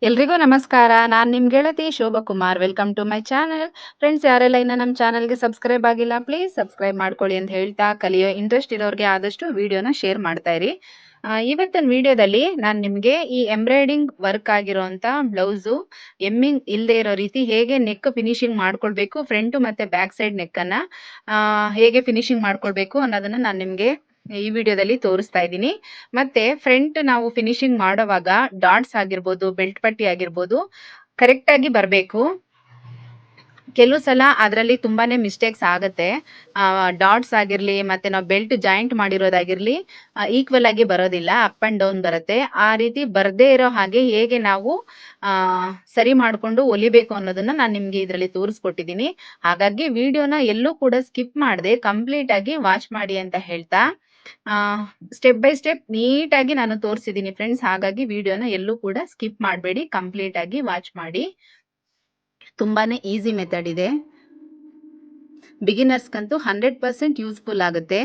ಎಲ್ರಿಗೂ ನಮಸ್ಕಾರ. ನಾನ್ ನಿಮ್ ಗೆಳತಿ Shobhakumar. Welcome to my channel. Friends ಯಾರೆಲ್ಲ ಇನ್ನ ನಮ್ಮ ಚಾನಲ್‌ಗೆ ಸಬ್ಸ್ಕ್ರೈಬ್ ಆಗಿಲ್ಲ ಪ್ಲೀಸ್ ಸಬ್ಸ್ಕ್ರೈಬ್ ಮಾಡ್ಕೊಳ್ಳಿ ಅಂತ ಹೇಳ್ತಾ, ಕಲಿಯೋ ಇಂಟ್ರೆಸ್ಟ್ ಇರೋರ್ಗೆ ಆದಷ್ಟು ವಿಡಿಯೋನ ಶೇರ್ ಮಾಡ್ತಾ ಇರಿ. ಇವತ್ತಿನ ವಿಡಿಯೋದಲ್ಲಿ ನಾನ್ ನಿಮ್ಗೆ ಈ ಎಂಬ್ರಾಯ್ಡಿಂಗ್ ವರ್ಕ್ ಆಗಿರೋಂಥ ಬ್ಲೌಸು ಎಮ್ಮಿಂಗ್ ಇಲ್ದೇ ಇರೋ ರೀತಿ ಹೇಗೆ ನೆಕ್ ಫಿನಿಶಿಂಗ್ ಮಾಡ್ಕೊಳ್ಬೇಕು, ಫ್ರಂಟ್ ಮತ್ತೆ ಬ್ಯಾಕ್ ಸೈಡ್ ನೆಕ್ಕನ್ನ ಹೇಗೆ ಫಿನಿಶಿಂಗ್ ಮಾಡ್ಕೊಳ್ಬೇಕು ಅನ್ನೋದನ್ನ ನಾನ್ ನಿಮ್ಗೆ ಈ ವಿಡಿಯೋದಲ್ಲಿ ತೋರಿಸ್ತಾ ಇದ್ದೀನಿ. ಮತ್ತೆ ಫ್ರಂಟ್ ನಾವು ಫಿನಿಶಿಂಗ್ ಮಾಡೋವಾಗ ಡಾಟ್ಸ್ ಆಗಿರ್ಬೋದು, ಬೆಲ್ಟ್ ಪಟ್ಟಿ ಆಗಿರ್ಬೋದು ಕರೆಕ್ಟ್ ಆಗಿ ಬರ್ಬೇಕು. ಕೆಲವು ಸಲ ಅದರಲ್ಲಿ ತುಂಬಾನೇ ಮಿಸ್ಟೇಕ್ಸ್ ಆಗತ್ತೆ. ಡಾಟ್ಸ್ ಆಗಿರ್ಲಿ, ಮತ್ತೆ ನಾವು ಬೆಲ್ಟ್ ಜಾಯಿಂಟ್ ಮಾಡಿರೋದಾಗಿರ್ಲಿ ಈಕ್ವಲ್ ಆಗಿ ಬರೋದಿಲ್ಲ, ಅಪ್ ಅಂಡ್ ಡೌನ್ ಬರುತ್ತೆ. ಆ ರೀತಿ ಬರ್ದೇ ಇರೋ ಹಾಗೆ ಹೇಗೆ ನಾವು ಸರಿ ಮಾಡ್ಕೊಂಡು ಹೊಲಿಬೇಕು ಅನ್ನೋದನ್ನ ನಾನು ನಿಮ್ಗೆ ಇದರಲ್ಲಿ ತೋರಿಸ್ಕೊಟ್ಟಿದ್ದೀನಿ. ಹಾಗಾಗಿ ವಿಡಿಯೋನ ಎಲ್ಲೂ ಕೂಡ ಸ್ಕಿಪ್ ಮಾಡದೆ ಕಂಪ್ಲೀಟ್ ಆಗಿ ವಾಚ್ ಮಾಡಿ ಅಂತ ಹೇಳ್ತಾ, ಸ್ಟೆಪ್ ಬೈ ಸ್ಟೆಪ್ ನೀಟಾಗಿ ನಾನು ತೋರಿಸಿದ್ದೀನಿ ಫ್ರೆಂಡ್ಸ್. ಹಾಗಾಗಿ ವಿಡಿಯೋನ ಎಲ್ಲೂ ಕೂಡ ಸ್ಕಿಪ್ ಮಾಡಬೇಡಿ, ಕಂಪ್ಲೀಟ್ ಆಗಿ ವಾಚ್ ಮಾಡಿ. ತುಂಬಾನೇ ಈಸಿ ಮೆಥಡ್ ಇದೆ. ಬಿಗಿನರ್ಸ್ಗಂತೂ 100% ಯೂಸ್ಫುಲ್ ಆಗುತ್ತೆ.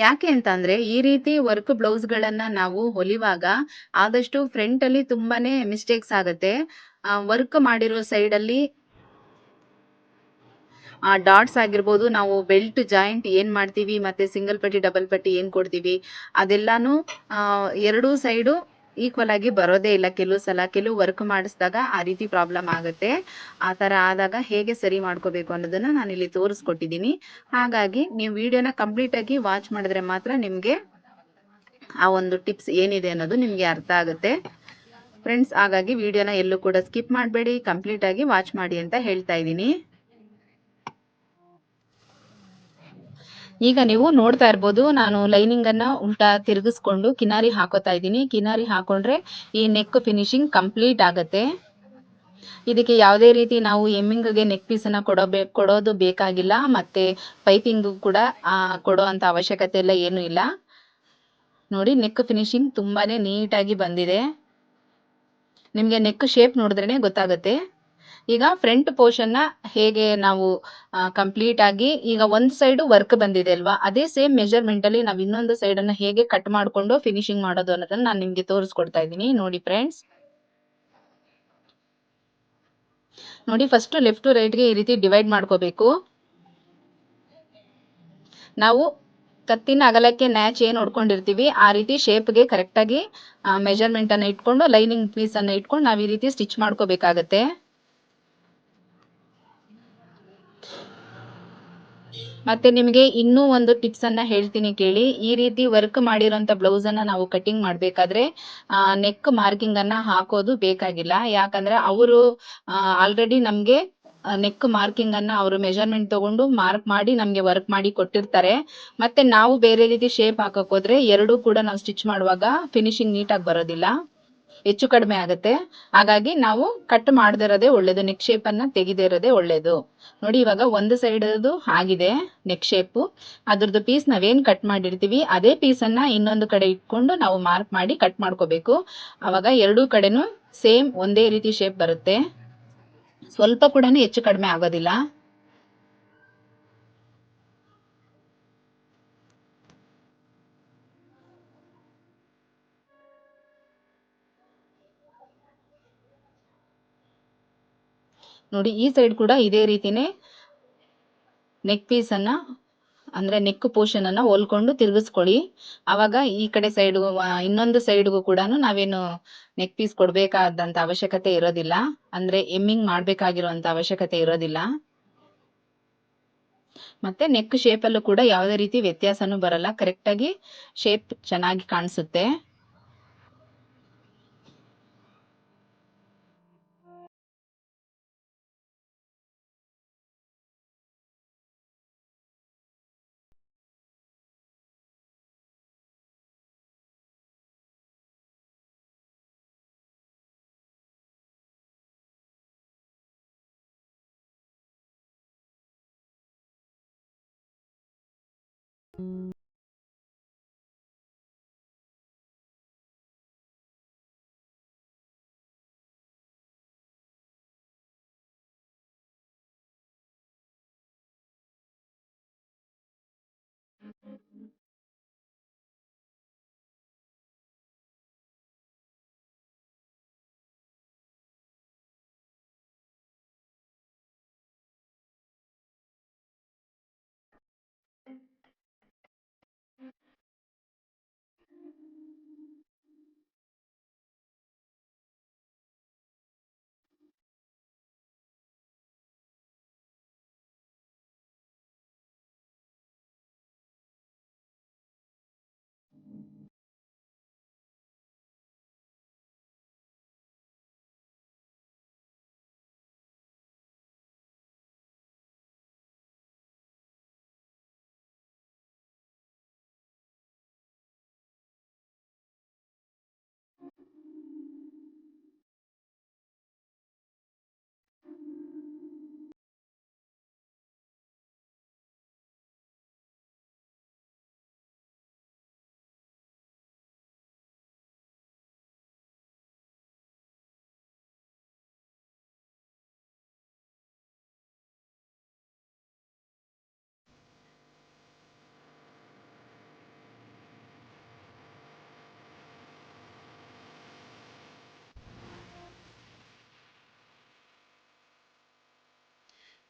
ಯಾಕೆ ಅಂತಂದ್ರೆ ಈ ರೀತಿ ವರ್ಕ್ ಬ್ಲೌಸ್ಗಳನ್ನ ನಾವು ಹೊಲಿವಾಗ ಆದಷ್ಟು ಫ್ರಂಟ್ ಅಲ್ಲಿ ತುಂಬಾನೇ ಮಿಸ್ಟೇಕ್ಸ್ ಆಗುತ್ತೆ. ವರ್ಕ್ ಮಾಡಿರೋ ಸೈಡ್ ಅಲ್ಲಿ ಡಾಟ್ಸ್ ಆಗಿರ್ಬೋದು, ನಾವು ಬೆಲ್ಟ್ ಜಾಯಿಂಟ್ ಏನ್ ಮಾಡ್ತೀವಿ ಮತ್ತೆ ಸಿಂಗಲ್ ಪಟ್ಟಿ ಡಬಲ್ ಪಟ್ಟಿ ಏನ್ ಕೊಡ್ತೀವಿ ಅದೆಲ್ಲಾನು ಎರಡೂ ಸೈಡು ಈಕ್ವಲ್ ಆಗಿ ಬರೋದೇ ಇಲ್ಲ. ಕೆಲವು ಸಲ ಕೆಲವು ವರ್ಕ್ ಮಾಡಿಸಿದಾಗ ಆ ರೀತಿ ಪ್ರಾಬ್ಲಮ್ ಆಗುತ್ತೆ. ಆ ತರ ಆದಾಗ ಹೇಗೆ ಸರಿ ಮಾಡ್ಕೋಬೇಕು ಅನ್ನೋದನ್ನ ನಾನು ಇಲ್ಲಿ ತೋರಿಸ್ಕೊಟ್ಟಿದ್ದೀನಿ. ಹಾಗಾಗಿ ನೀವು ವಿಡಿಯೋನ ಕಂಪ್ಲೀಟ್ ಆಗಿ ವಾಚ್ ಮಾಡಿದ್ರೆ ಮಾತ್ರ ನಿಮ್ಗೆ ಆ ಒಂದು ಟಿಪ್ಸ್ ಏನಿದೆ ಅನ್ನೋದು ನಿಮ್ಗೆ ಅರ್ಥ ಆಗುತ್ತೆ ಫ್ರೆಂಡ್ಸ್. ಹಾಗಾಗಿ ವಿಡಿಯೋನ ಎಲ್ಲೂ ಕೂಡ ಸ್ಕಿಪ್ ಮಾಡಬೇಡಿ, ಕಂಪ್ಲೀಟ್ ಆಗಿ ವಾಚ್ ಮಾಡಿ ಅಂತ ಹೇಳ್ತಾ ಇದ್ದೀನಿ. ಈಗ ನೀವು ನೋಡ್ತಾ ಇರ್ಬೋದು, ನಾನು ಲೈನಿಂಗ್ ಅನ್ನ ಉಲ್ಟಾ ತಿರುಗಿಸ್ಕೊಂಡು ಕಿನಾರಿ ಹಾಕೋತಾ ಇದ್ದೀನಿ. ಕಿನಾರಿ ಹಾಕೊಂಡ್ರೆ ಈ ನೆಕ್ ಫಿನಿಶಿಂಗ್ ಕಂಪ್ಲೀಟ್ ಆಗತ್ತೆ. ಇದಕ್ಕೆ ಯಾವುದೇ ರೀತಿ ನಾವು ಎಮ್ಮಿಂಗ್ಗೆ ನೆಕ್ ಪೀಸ್ ಅನ್ನ ಕೊಡೋದು ಬೇಕಾಗಿಲ್ಲ, ಮತ್ತೆ ಪೈಪಿಂಗ್ ಕೂಡ ಕೊಡೋ ಅಂತ ಅವಶ್ಯಕತೆ ಎಲ್ಲ ಏನು ಇಲ್ಲ. ನೋಡಿ, ನೆಕ್ ಫಿನಿಶಿಂಗ್ ತುಂಬಾನೇ ನೀಟಾಗಿ ಬಂದಿದೆ. ನಿಮ್ಗೆ ನೆಕ್ ಶೇಪ್ ನೋಡಿದ್ರೇನೆ ಗೊತ್ತಾಗುತ್ತೆ. ಈಗ ಫ್ರಂಟ್ ಪೋರ್ಷನ್ ಹೇಗೆ ನಾವು ಕಂಪ್ಲೀಟ್ ಆಗಿ, ಈಗ ಒಂದ್ ಸೈಡ್ ವರ್ಕ್ ಬಂದಿದೆ ಅಲ್ವಾ, ಅದೇ ಸೇಮ್ ಮೆಜರ್ಮೆಂಟ್ ಅಲ್ಲಿ ನಾವು ಇನ್ನೊಂದು ಸೈಡ್ ಅನ್ನ ಹೇಗೆ ಕಟ್ ಮಾಡ್ಕೊಂಡು ಫಿನಿಶಿಂಗ್ ಮಾಡೋದು ಅನ್ನೋದನ್ನ ನಾನು ನಿಮ್ಗೆ ತೋರಿಸ್ಕೊಡ್ತಾ ಇದ್ದೀನಿ. ನೋಡಿ ಫ್ರೆಂಡ್ಸ್, ನೋಡಿ ಫಸ್ಟ್ ಲೆಫ್ಟ್ ಟು ರೈಟ್ ಗೆ ಈ ರೀತಿ ಡಿವೈಡ್ ಮಾಡ್ಕೋಬೇಕು. ನಾವು ಕತ್ತಿನ ಅಗಲಕ್ಕೆ ನ್ಯಾಚ್ ಏನ್ ಹೊಡ್ಕೊಂಡಿರ್ತೀವಿ ಆ ರೀತಿ ಶೇಪ್ಗೆ ಕರೆಕ್ಟ್ ಆಗಿ ಮೆಜರ್ಮೆಂಟ್ ಅನ್ನ ಇಟ್ಕೊಂಡು ಲೈನಿಂಗ್ ಪೀಸ್ ಅನ್ನ ಇಟ್ಕೊಂಡು ನಾವು ಈ ರೀತಿ ಸ್ಟಿಚ್ ಮಾಡ್ಕೋಬೇಕಾಗತ್ತೆ. ಮತ್ತೆ ನಿಮಗೆ ಇನ್ನೂ ಒಂದು ಟಿಪ್ಸ್ ಅನ್ನ ಹೇಳ್ತೀನಿ ಕೇಳಿ. ಈ ರೀತಿ ವರ್ಕ್ ಮಾಡಿರೋಂಥ ಬ್ಲೌಸ್ ಅನ್ನ ನಾವು ಕಟಿಂಗ್ ಮಾಡ್ಬೇಕಾದ್ರೆ ನೆಕ್ ಮಾರ್ಕಿಂಗ್ ಅನ್ನ ಹಾಕೋದು ಬೇಕಾಗಿಲ್ಲ. ಯಾಕಂದ್ರೆ ಅವರು ಆಲ್ರೆಡಿ ನಮ್ಗೆ ನೆಕ್ ಮಾರ್ಕಿಂಗ್ ಅನ್ನ ಅವರು ಮೆಜರ್ಮೆಂಟ್ ತಗೊಂಡು ಮಾರ್ಕ್ ಮಾಡಿ ನಮ್ಗೆ ವರ್ಕ್ ಮಾಡಿ ಕೊಟ್ಟಿರ್ತಾರೆ. ಮತ್ತೆ ನಾವು ಬೇರೆ ರೀತಿ ಶೇಪ್ ಹಾಕಕ್ ಹೋದ್ರೆ ಎರಡೂ ಕೂಡ ನಾವು ಸ್ಟಿಚ್ ಮಾಡುವಾಗ ಫಿನಿಶಿಂಗ್ ನೀಟಾಗಿ ಬರೋದಿಲ್ಲ, ಹೆಚ್ಚು ಕಡಿಮೆ ಆಗುತ್ತೆ. ಹಾಗಾಗಿ ನಾವು ಕಟ್ ಮಾಡದೇ ಇರೋದೇ ಒಳ್ಳೇದು, ನೆಕ್ ಶೇಪ್ ಅನ್ನ ತೆಗಿದೇ ಇರೋದೇ ಒಳ್ಳೇದು. ನೋಡಿ, ಇವಾಗ ಒಂದು ಸೈಡ್ ಆಗಿದೆ ನೆಕ್ ಶೇಪ್. ಅದ್ರದ್ದು ಪೀಸ್ ನಾವೇನ್ ಕಟ್ ಮಾಡಿರ್ತೀವಿ ಅದೇ ಪೀಸ್ ಅನ್ನ ಇನ್ನೊಂದು ಕಡೆ ಇಟ್ಕೊಂಡು ನಾವು ಮಾರ್ಕ್ ಮಾಡಿ ಕಟ್ ಮಾಡ್ಕೋಬೇಕು. ಅವಾಗ ಎರಡೂ ಕಡೆನೂ ಸೇಮ್ ಒಂದೇ ರೀತಿ ಶೇಪ್ ಬರುತ್ತೆ, ಸ್ವಲ್ಪ ಕೂಡ ಹೆಚ್ಚು ಕಡಿಮೆ ಆಗೋದಿಲ್ಲ. ನೋಡಿ, ಈ ಸೈಡ್ ಕೂಡ ಇದೇ ರೀತಿನೇ ನೆಕ್ ಪೀಸ್ ಅನ್ನ ಅಂದ್ರೆ ನೆಕ್ ಪೋರ್ಷನ್ ಅನ್ನ ಹೊಲ್ಕೊಂಡು ತಿರುಗಿಸ್ಕೊಳ್ಳಿ. ಅವಾಗ ಈ ಕಡೆ ಸೈಡ್ ಇನ್ನೊಂದು ಸೈಡ್ಗೂ ಕೂಡ ನಾವೇನು ನೆಕ್ ಪೀಸ್ ಕೊಡ್ಬೇಕಾದಂತ ಅವಶ್ಯಕತೆ ಇರೋದಿಲ್ಲ, ಅಂದ್ರೆ ಎಮ್ಮಿಂಗ್ ಮಾಡ್ಬೇಕಾಗಿರುವಂತ ಅವಶ್ಯಕತೆ ಇರೋದಿಲ್ಲ. ಮತ್ತೆ ನೆಕ್ ಶೇಪ್ ಅಲ್ಲೂ ಕೂಡ ಯಾವುದೇ ರೀತಿ ವ್ಯತ್ಯಾಸನೂ ಬರಲ್ಲ, ಕರೆಕ್ಟ್ ಆಗಿ ಶೇಪ್ ಚೆನ್ನಾಗಿ ಕಾಣಿಸುತ್ತೆ.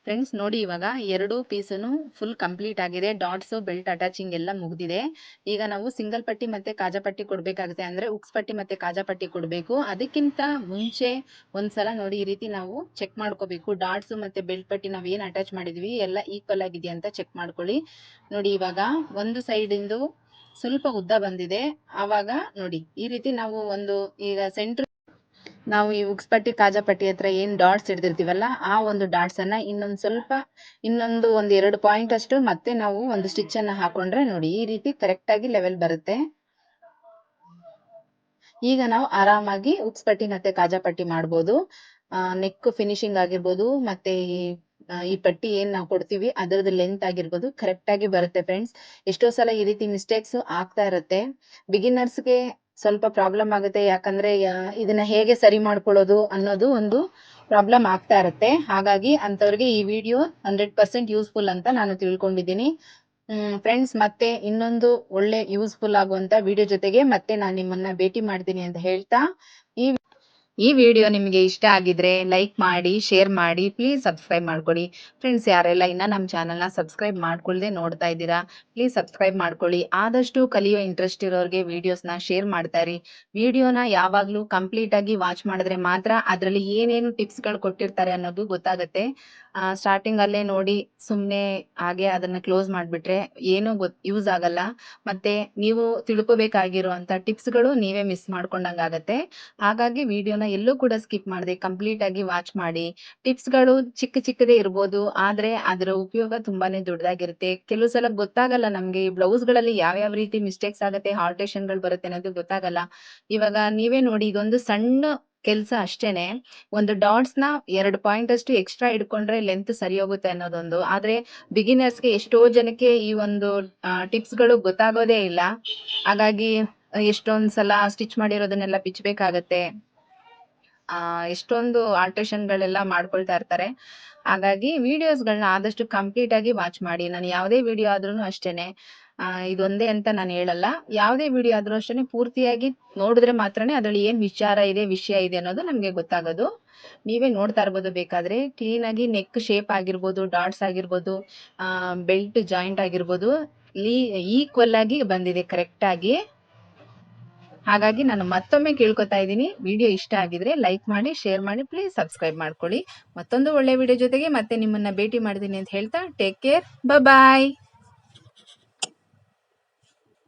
ಫ್ರೆಂಡ್ಸ್ ನೋಡಿ, ಇವಾಗ 2 ಪೀಸನು ಫುಲ್ ಕಂಪ್ಲೀಟ್ ಆಗಿದೆ. ಡಾಟ್ಸು, ಬೆಲ್ಟ್ ಅಟ್ಯಾಚಿಂಗ್ ಎಲ್ಲ ಮುಗ್ದಿದೆ. ಈಗ ನಾವು ಸಿಂಗಲ್ ಪಟ್ಟಿ ಮತ್ತೆ ಕಾಜಾ ಪಟ್ಟಿ ಕೊಡ್ಬೇಕಾಗುತ್ತೆ. ಅಂದ್ರೆ ಉಕ್ಸ್ ಪಟ್ಟಿ ಮತ್ತೆ ಕಾಜಾ ಪಟ್ಟಿ ಕೊಡಬೇಕು. ಅದಕ್ಕಿಂತ ಮುಂಚೆ ಒಂದ್ಸಲ ನೋಡಿ ಈ ರೀತಿ ನಾವು ಚೆಕ್ ಮಾಡ್ಕೋಬೇಕು. ಡಾಟ್ಸು ಮತ್ತೆ ಬೆಲ್ಟ್ ಪಟ್ಟಿ ನಾವ್ ಏನ್ ಅಟ್ಯಾಚ್ ಮಾಡಿದ್ವಿ ಎಲ್ಲ ಈಕ್ವಲ್ ಆಗಿದೆಯಾ ಅಂತ ಚೆಕ್ ಮಾಡ್ಕೊಳ್ಳಿ. ನೋಡಿ ಇವಾಗ ಒಂದು ಸೈಡ್ ಇಂದು ಸ್ವಲ್ಪ ಉದ್ದ ಬಂದಿದೆ. ಆವಾಗ ನೋಡಿ ಈ ರೀತಿ ನಾವು ಈಗ ಸೆಂಟ್ರ್ ನಾವು ಈ ಉಕ್ಸ್ ಪಟ್ಟಿ ಕಾಜಾ ಪಟ್ಟಿ ಹತ್ರ ಏನ್ ಡಾಟ್ಸ್ ಹಿಡ್ದಿರ್ತೀವಲ್ಲ, ಆ ಒಂದು ಡಾಟ್ಸ್ ಅನ್ನ ಒಂದ್ 2 ಪಾಯಿಂಟ್ ಅಷ್ಟು ಮತ್ತೆ ನಾವು ಒಂದು ಸ್ಟಿಚ್ ಅನ್ನ ಹಾಕೊಂಡ್ರೆ ನೋಡಿ ಈ ರೀತಿ ಕರೆಕ್ಟ್ ಆಗಿ ಲೆವೆಲ್ ಬರುತ್ತೆ. ಈಗ ನಾವು ಆರಾಮಾಗಿ ಉಕ್ಸ್ ಪಟ್ಟಿ ಮತ್ತೆ ಕಾಜಾ ಪಟ್ಟಿ ಮಾಡ್ಬೋದು. ನೆಕ್ ಫಿನಿಶಿಂಗ್ ಆಗಿರ್ಬೋದು, ಮತ್ತೆ ಈ ಪಟ್ಟಿ ಏನ್ ನಾವು ಕೊಡ್ತೀವಿ ಅದರದ್ದು ಲೆಂತ್ ಆಗಿರ್ಬೋದು ಕರೆಕ್ಟ್ ಆಗಿ ಬರುತ್ತೆ ಫ್ರೆಂಡ್ಸ್. ಎಷ್ಟೋ ಸಲ ಈ ರೀತಿ ಮಿಸ್ಟೇಕ್ಸ್ ಆಗ್ತಾ ಇರುತ್ತೆ. ಬಿಗಿನರ್ಸ್ಗೆ ಸ್ವಲ್ಪ ಪ್ರಾಬ್ಲಮ್ ಆಗುತ್ತೆ. ಯಾಕಂದ್ರೆ ಇದನ್ನ ಹೇಗೆ ಸರಿ ಮಾಡ್ಕೊಳ್ಳೋದು ಅನ್ನೋದು ಒಂದು ಪ್ರಾಬ್ಲಮ್ ಆಗ್ತಾ ಇರುತ್ತೆ. ಹಾಗಾಗಿ ಅಂತವ್ರಿಗೆ ಈ ವಿಡಿಯೋ 100% ಯೂಸ್ಫುಲ್ ಅಂತ ನಾನು ತಿಳ್ಕೊಂಡಿದ್ದೀನಿ. ಫ್ರೆಂಡ್ಸ್, ಮತ್ತೆ ಇನ್ನೊಂದು ಒಳ್ಳೆ ಯೂಸ್ಫುಲ್ ಆಗುವಂತ ವಿಡಿಯೋ ಜೊತೆಗೆ ಮತ್ತೆ ನಾನು ನಿಮ್ಮನ್ನ ಭೇಟಿ ಮಾಡ್ತೀನಿ ಅಂತ ಹೇಳ್ತಾ, ಈ ವಿಡಿಯೋ ನಿಮಗೆ ಇಷ್ಟ ಆಗಿದ್ರೆ ಲೈಕ್ ಮಾಡಿ, ಶೇರ್ ಮಾಡಿ, ಪ್ಲೀಸ್ ಸಬ್ಸ್ಕ್ರೈಬ್ ಮಾಡ್ಕೊಳ್ಳಿ. ಫ್ರೆಂಡ್ಸ್, ಯಾರೆಲ್ಲ ಇನ್ನ ನಮ್ಮ ಚಾನಲ್ನ ಸಬ್ಸ್ಕ್ರೈಬ್ ಮಾಡ್ಕೊಳ್ದೆ ನೋಡ್ತಾ ಇದ್ದೀರಾ, ಪ್ಲೀಸ್ ಸಬ್ಸ್ಕ್ರೈಬ್ ಮಾಡ್ಕೊಳ್ಳಿ. ಆದಷ್ಟು ಕಲಿಯೋ ಇಂಟ್ರೆಸ್ಟ್ ಇರೋರಿಗೆ ವಿಡಿಯೋಸ್ನ ಶೇರ್ ಮಾಡ್ತಾ ಇರಿ. ವಿಡಿಯೋನ ಯಾವಾಗ್ಲೂ ಕಂಪ್ಲೀಟ್ ಆಗಿ ವಾಚ್ ಮಾಡಿದ್ರೆ ಮಾತ್ರ ಅದರಲ್ಲಿ ಏನೇನು ಟಿಪ್ಸ್ಗಳು ಕೊಟ್ಟಿರ್ತಾರೆ ಅನ್ನೋದು ಗೊತ್ತಾಗುತ್ತೆ. ಸ್ಟಾರ್ಟಿಂಗ್ ಅಲ್ಲೇ ನೋಡಿ ಸುಮ್ನೆ ಹಾಗೆ ಅದನ್ನ ಕ್ಲೋಸ್ ಮಾಡ್ಬಿಟ್ರೆ ಏನೂ ಯೂಸ್ ಆಗಲ್ಲ. ಮತ್ತೆ ನೀವು ತಿಳ್ಕೊಬೇಕಾಗಿರುವಂತ ಟಿಪ್ಸ್ಗಳು ನೀವೇ ಮಿಸ್ ಮಾಡ್ಕೊಂಡಂಗಾಗತ್ತೆ. ಹಾಗಾಗಿ ವಿಡಿಯೋನ ಎಲ್ಲೂ ಕೂಡ ಸ್ಕಿಪ್ ಮಾಡದೆ ಕಂಪ್ಲೀಟ್ ಆಗಿ ವಾಚ್ ಮಾಡಿ. ಟಿಪ್ಸ್ಗಳು ಚಿಕ್ಕದೇ ಇರ್ಬೋದು, ಆದ್ರೆ ಅದರ ಉಪಯೋಗ ತುಂಬಾನೇ ದೊಡ್ಡದಾಗಿರುತ್ತೆ. ಕೆಲವು ಸಲ ಗೊತ್ತಾಗಲ್ಲ ನಮ್ಗೆ ಈ ಬ್ಲೌಸ್ಗಳಲ್ಲಿ ಯಾವ್ಯಾವ ರೀತಿ ಮಿಸ್ಟೇಕ್ಸ್ ಆಗುತ್ತೆ, ಹಾಲ್ಟೇಷನ್ಗಳು ಬರುತ್ತೆ ಅನ್ನೋದು ಗೊತ್ತಾಗಲ್ಲ. ಇವಾಗ ನೀವೇ ನೋಡಿ, ಇದೊಂದು ಸಣ್ಣ ಕೆಲ್ಸ ಅಷ್ಟೇನೆ. ಒಂದು ಡಾಟ್ಸ್ನ 2 ಪಾಯಿಂಟ್ ಅಷ್ಟು ಎಕ್ಸ್ಟ್ರಾ ಇಡ್ಕೊಂಡ್ರೆ ಲೆಂತ್ ಸರಿ ಹೋಗುತ್ತೆ ಅನ್ನೋದೊಂದು. ಆದ್ರೆ ಬಿಗಿನರ್ಸ್ಗೆ ಎಷ್ಟೋ ಜನಕ್ಕೆ ಈ ಒಂದು ಟಿಪ್ಸ್ಗಳು ಗೊತ್ತಾಗೋದೇ ಇಲ್ಲ. ಹಾಗಾಗಿ ಎಷ್ಟೊಂದ್ ಸಲ ಸ್ಟಿಚ್ ಮಾಡಿರೋದನ್ನೆಲ್ಲ ಬಿಚ್ಚಬೇಕಾಗತ್ತೆ. ಎಷ್ಟೊಂದು ಆಲ್ಟ್ರೇಷನ್ಗಳೆಲ್ಲ ಮಾಡ್ಕೊಳ್ತಾ ಇರ್ತಾರೆ. ಹಾಗಾಗಿ ವಿಡಿಯೋಸ್ಗಳನ್ನ ಆದಷ್ಟು ಕಂಪ್ಲೀಟ್ ಆಗಿ ವಾಚ್ ಮಾಡಿ. ನಾನು ಯಾವುದೇ ವಿಡಿಯೋ ಆದ್ರೂ ಅಷ್ಟೇನೆ, ಇದೊಂದೇ ಅಂತ ನಾನು ಹೇಳಲ್ಲ. ಯಾವುದೇ ವಿಡಿಯೋ ಆದ್ರೂ ಅಷ್ಟೇನೆ ಪೂರ್ತಿಯಾಗಿ ನೋಡಿದ್ರೆ ಮಾತ್ರನೇ ಅದ್ರಲ್ಲಿ ಏನ್ ವಿಷಯ ಇದೆ ಅನ್ನೋದು ನಮ್ಗೆ ಗೊತ್ತಾಗೋದು. ನೀವೇ ನೋಡ್ತಾ ಇರ್ಬೋದು. ಬೇಕಾದ್ರೆ ಕ್ಲೀನ್ ಆಗಿ ನೆಕ್ ಶೇಪ್ ಆಗಿರ್ಬೋದು, ಡಾಟ್ಸ್ ಆಗಿರ್ಬೋದು, ಬೆಲ್ಟ್ ಜಾಯಿಂಟ್ ಆಗಿರ್ಬೋದು, ಈಕ್ವಲ್ ಆಗಿ ಬಂದಿದೆ ಕರೆಕ್ಟ್ ಆಗಿ. ಹಾಗಾಗಿ ನಾನು ಮತ್ತೊಮ್ಮೆ ಕೇಳ್ಕೊತಾ ಇದ್ದೀನಿ, ವಿಡಿಯೋ ಇಷ್ಟ ಆಗಿದ್ರೆ ಲೈಕ್ ಮಾಡಿ, ಶೇರ್ ಮಾಡಿ, ಪ್ಲೀಸ್ ಸಬ್ಸ್ಕ್ರೈಬ್ ಮಾಡ್ಕೊಳ್ಳಿ. ಮತ್ತೊಂದು ಒಳ್ಳೆ ವಿಡಿಯೋ ಜೊತೆಗೆ ಮತ್ತೆ ನಿಮ್ಮನ್ನ ಭೇಟಿ ಮಾಡ್ತೀನಿ ಅಂತ ಹೇಳ್ತಾ, ಟೇಕ್ ಕೇರ್, ಬಾಯ್.